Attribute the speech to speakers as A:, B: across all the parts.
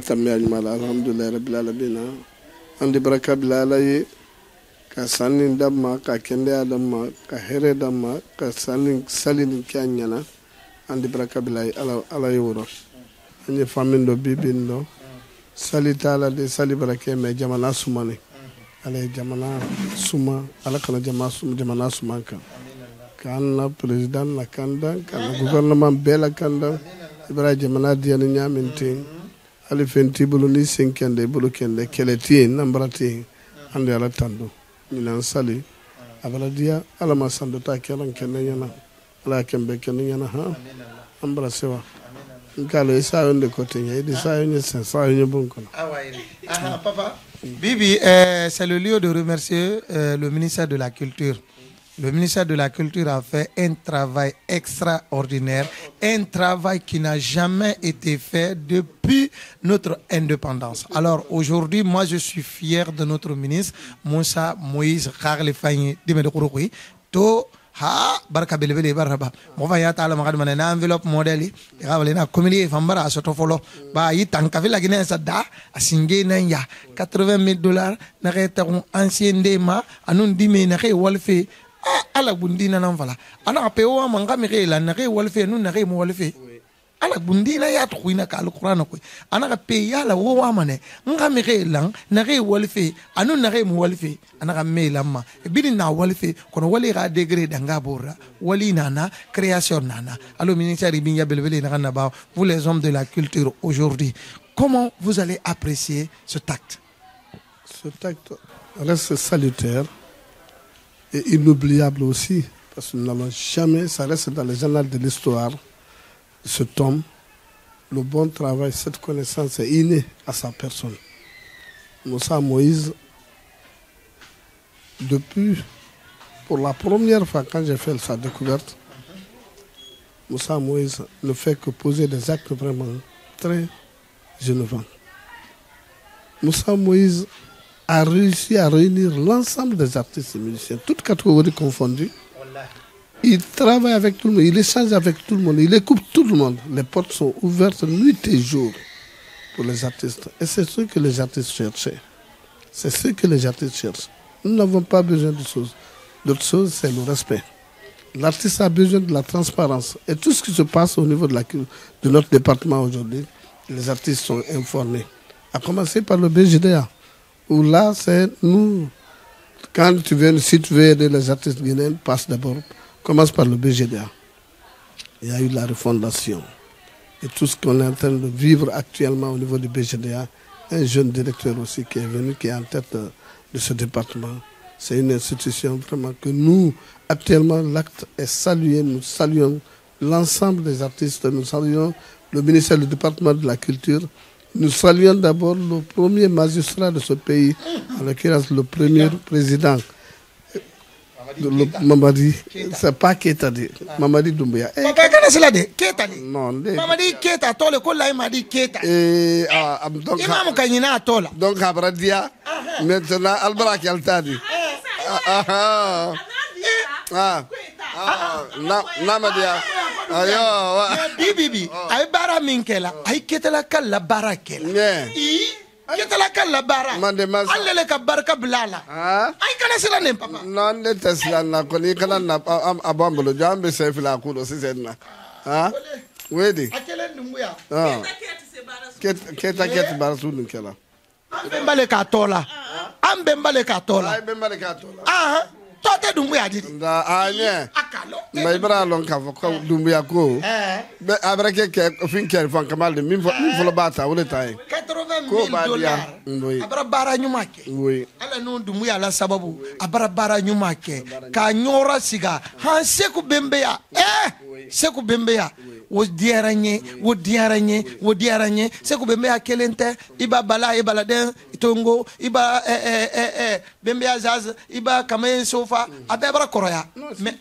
A: tammi ajmala alhamdulillah rabbil alamin andi baraka bilalaye ka sanni damma ka kende adamma ka here damma ka sanni salini kyanyana andi baraka bilay ala yoro ani famindo bibindo salita ala de sali barake me jamana sumani ala jamana suma ala kana jamana sumanka kana president la kanda kana gouvernement bela kanda ibra jamana diani nyaminti ali fenti bulu ni senkende bulu kende keleti nambrati ande ala tando minan sali abala dia ala masando ta kelan kende yana ala kembe kende yana ha ambra sewa ngalo isa onde kote ya idi sa yonye sa yonye bonko
B: papa Bibi, c'est le lieu de remercier le ministère de la Culture. Le ministère de la Culture a fait un travail extraordinaire, un travail qui n'a jamais été fait depuis notre indépendance. Alors aujourd'hui, moi je suis fier de notre ministre, Moussa Moïse Kharlefani Dimedokouroui. Ha barka belebele baraba mo fa ya taala magad manena enveloppe modeli ya wala na communiquer fambara asoto folo ba yi tanka vila gine sa da asinge na ya $80,000 na reta on ancien dema anun dime na re wolfe ala bundina nan fala ana pe o manga mi re la na re wolfe nun na re mo wolfe ala bundina ya tuina ka alquran ko ana ka pe ya la wo wa mane nga mi re lang na re wolfe anun na re mo wolfe ana ka me lamma bidin na wolfe kono wali ga degré danga borra wali nana création nana allo ministère binya belbele na kana ba vous les hommes de la culture aujourd'hui comment vous allez apprécier ce tact?
A: Ce tact reste salutaire et inoubliable aussi parce que nous n'allons jamais, ça reste dans les annales de l'histoire. Cet homme, le bon travail, cette connaissance est innée à sa personne. Moussa Moïse, depuis, pour la première fois quand j'ai fait sa découverte, Moussa Moïse ne fait que poser des actes vraiment très innovants. Moussa Moïse a réussi à réunir l'ensemble des artistes et musiciens, toutes catégories confondues. Il travaille avec tout le monde, il échange avec tout le monde, il écoute tout le monde. Les portes sont ouvertes nuit et jour pour les artistes. Et c'est ce que les artistes cherchaient. C'est ce que les artistes cherchent. Nous n'avons pas besoin de choses. D'autre chose, c'est le respect. L'artiste a besoin de la transparence. Et tout ce qui se passe au niveau de notre département aujourd'hui, les artistes sont informés. À commencer par le BGDA, où là, c'est nous. Quand tu viens, si tu veux aider les artistes guinéens, passe d'abord. Commence par le BGDA. Il y a eu la refondation. Et tout ce qu'on est en train de vivre actuellement au niveau du BGDA, un jeune directeur aussi qui est venu, qui est en tête de ce département. C'est une institution vraiment que nous, actuellement, l'acte est salué. Nous saluons l'ensemble des artistes. Nous saluons le ministère du département de la culture. Nous saluons d'abord le premier magistrat de ce pays, en l'occurrence le premier président. Mamadi, c'est pas Keita dit. Mamadi Doumbouya.
B: Papa, quand c'est là de Keita dit.
A: Non,
B: Mamadi Keita, toi le colla m'a dit Keita.
A: Donc,
B: Imam Kanyina à toi là.
A: Donc, Abradia, maintenant, Albra Kaltadi. Namadia.
B: Ayo, bibi, ay bara minkela, ay ketela kala barakela. Ketela kala bara. Allele ka barka blala. Ay kana sila nem papa.
A: Non, ne tesla na koni kana na abambulo jambe sefila kudo sisenna. Ha? Wedi.
B: Akele ndumbuya.
A: Keta bara sunu kela.
B: Ambembale ka tola. Ambembale ka tola.
A: Ay bembale ka tola.
B: Tote Doumbouya didi.
A: Da anye. Mais bra lon ka ko Doumbouya ko. Be abrake ke fin ker fan kamal de min fo la bata wala tay.
B: $80,000. Abra bara nyumake.
A: Oui.
B: Ala no Doumbouya la sababu. Abra bara nyumake. Ka nyora siga. Han seku bembeya. Seku bembeya. Wo diaranye, wo diaranye, wo diaranye. Seku bembeya kelente. Iba bala iba den tongo. Iba bembeya zaz. Iba kamayen sofa. Abebra koroya.
A: Mais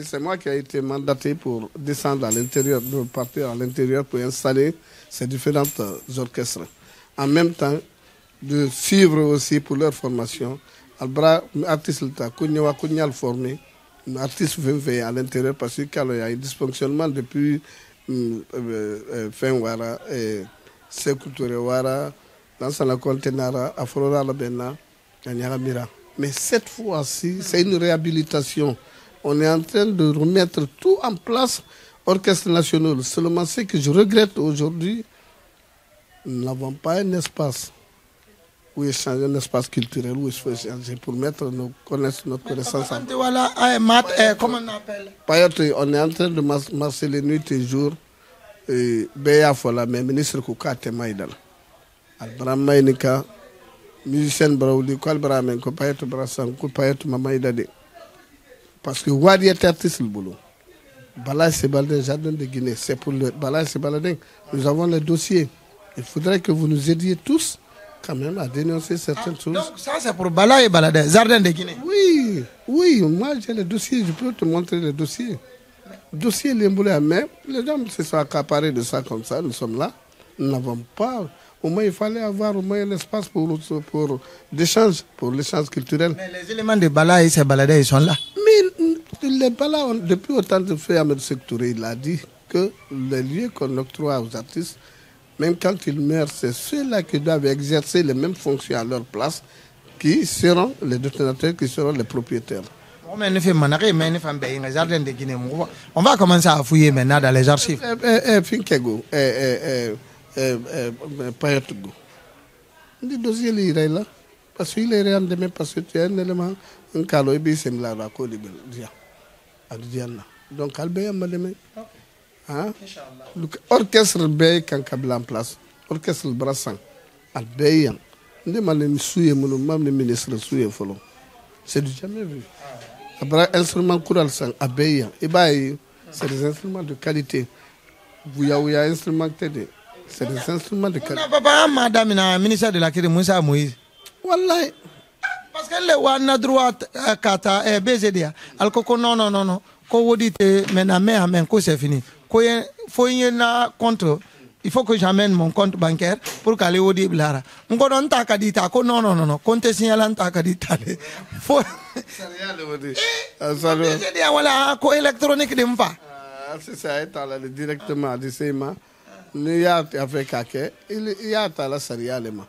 A: c'est moi qui ai été mandaté pour descendre à l'intérieur, de partir à l'intérieur pour installer ces différents orchestres. En même temps, de suivre aussi pour leur formation. Albra, artiste, Kounyawa formé, artiste veillent à l'intérieur parce qu'il y a un dysfonctionnement depuis fin Wara. Sekou Touré Wara, dans la contenara, Afrora Labena, Mira. Mais cette fois-ci, c'est une réhabilitation. On est en train de remettre tout en place, orchestre national. Seulement ce que je regrette aujourd'hui, nous n'avons pas un espace où échanger, un espace culturel où il faut échanger pour mettre notre connaissance en place.
B: Comment on appelle?
A: On est en train de marcher les nuits et jours. Béa Fola, mais ministre Kouka Temaïdal. Al-Brahma Inika, musicien Braouli, Kwal-Brahma, Kopayet Brassan, Kopayet Mamaïdade. Parce que Wadi est artiste le boulot. Bala Sebaladin, Jardin de Guinée, c'est pour le Bala Sebaladin. Nous avons le dossier. Il faudrait que vous nous aidiez tous quand même à dénoncer certaines choses.
B: Donc ça c'est pour Bala et Baladin, Jardin de Guinée.
A: Oui, moi j'ai le dossier, je peux te montrer le dossier. Dossier Limboulé, mais les gens se sont accaparés de ça comme ça, nous sommes là. Nous n'avons pas. Au moins, il fallait avoir au moins un espace pour l'échange culturel.
B: Mais les éléments de Bala et ces baladins, ils sont là.
A: Mais les Bala, depuis autant de faits, Ahmed Sekou il a dit que les lieux qu'on octroie aux artistes, même quand ils meurent, c'est ceux-là qui doivent exercer les mêmes fonctions à leur place, qui seront les détenateurs, qui seront les propriétaires.
B: On va commencer à fouiller maintenant dans les archives.
A: Finkego, Payetgo. Le dossier il est là. Parce qu'il est rendu même parce que tu as un élément, un calo, et bien c'est là, à côté de Diana. Donc, Albert m'a demandé. Orchestre Bay, quand Kabla en place, orchestre Brassan, Albert, on demande une souille, mon même le ministre souille, follow. C'est du jamais vu. Après, instrument choral sang, Abeya, et bien, c'est des instruments de qualité. Vous avez un instrument TD. C'est des instruments de qualité.
B: Papa, madame, la ministre de la Culture, Moussa Moïse.
A: Wallahi.
B: Parce que le wana droit kata BZD, alcoco non. Ko wodite mename amen ko c'est fini. Ko faut y na compte. Il faut que j'amène mon compte bancaire pour qu'aller au diblara. Ngo don ta kadita ko non. Compte signalant ta kadita. Faut BZD wala ko électronique de mfa.
A: C'est ça étant directement du CMA. Nous y a fait caquet, il y a la sérialement.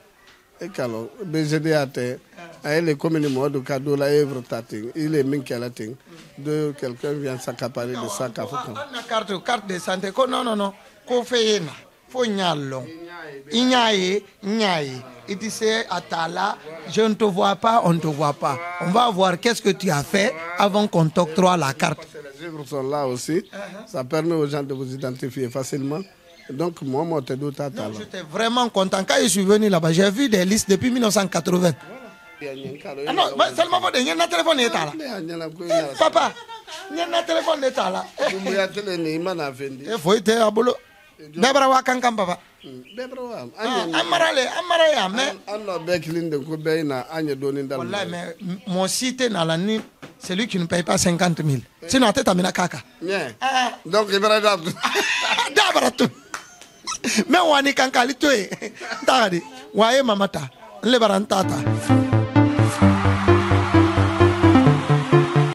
A: Et quand BGD a été, il est comme une mode cadeau la œuvre tating, il est minkelating, de quelqu'un vient s'accaparer de ça qu'a fait.
B: Carte de santé, non, qu'on fait une, faut nyalong. Ignaye. Il disait à Tala, je ne te vois pas, on ne te voit pas. On va voir qu'est-ce que tu as fait avant qu'on t'octroie la carte.
A: Les œuvres sont là aussi, ça permet aux gens de vous identifier facilement. Donc, moi,
B: j'étais vraiment content. Quand je suis venu là-bas, j'ai vu des listes depuis 1980. Ah non, seulement pour dire, il y a un téléphone d'État là. Papa, il y a un téléphone d'État là. Il faut être à boulot. Bebrawa kankam papa.
A: Bebrawa.
B: Amarale, mais.
A: Allah beklin de Koubéna, Agne Donindal.
B: Voilà, mais mon site dans la nuit, c'est lui qui ne paye pas 50 000. Sinon, tu as mis la caca.
A: Donc, il va
B: d'abord. Mais on est quand il est tué. Tadi, waye mamata, le barantata.